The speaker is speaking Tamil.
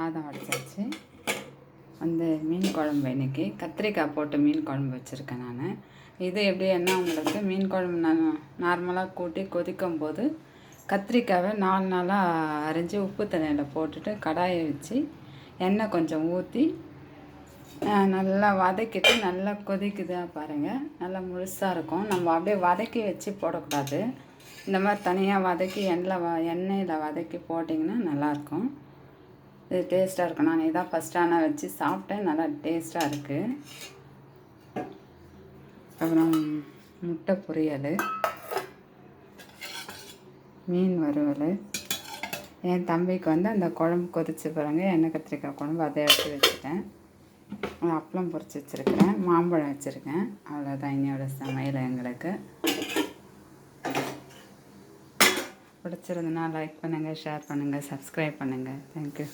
சாதம் வடிச்சாச்சு. அந்த மீன் குழம்பு இன்றைக்கி கத்திரிக்காய் போட்டு மீன் குழம்பு வச்சுருக்கேன் நான். இது எப்படின்னா உங்களுக்கு மீன் குழம்பு நான் நார்மலாக கூட்டி கொதிக்கும் போது கத்திரிக்காவை 4 நாளாக அரிஞ்சு உப்பு தண்ணியில் போட்டுட்டு கடாயை வச்சு எண்ணெய் கொஞ்சம் ஊற்றி நல்லா வதக்கிட்டு நல்லா கொதிக்குதா பாருங்கள். நல்லா முழுசாக இருக்கும். நம்ம அப்படியே வதக்கி வச்சு போடக்கூடாது. இந்த மாதிரி தனியாக வதக்கி எண்ணெயில் வதக்கி போட்டிங்கன்னா நல்லாயிருக்கும். இது டேஸ்ட்டாக இருக்கும். நான் இதான் ஃபஸ்ட்டாக வச்சு சாப்பிட்டேன். நல்லா டேஸ்ட்டாக இருக்குது. அப்புறம் முட்டை பொரியல், மீன் வறுவல். என் தம்பிக்கு அந்த குழம்பு கொதிச்சு பாருங்க, எண்ணெய் கத்திரிக்காய் குழம்பு அதை எடுத்து வச்சுட்டேன். அப்பளம் பொரிச்சு வச்சுருக்கிறேன், மாம்பழம் வச்சுருக்கேன். அவ்வளோதான் இன்னையோட சமையல். எங்களுக்கு பிடிச்சிருந்ததுன்னா லைக் பண்ணுங்கள், ஷேர் பண்ணுங்கள், சப்ஸ்கிரைப் பண்ணுங்கள். தேங்க்யூ.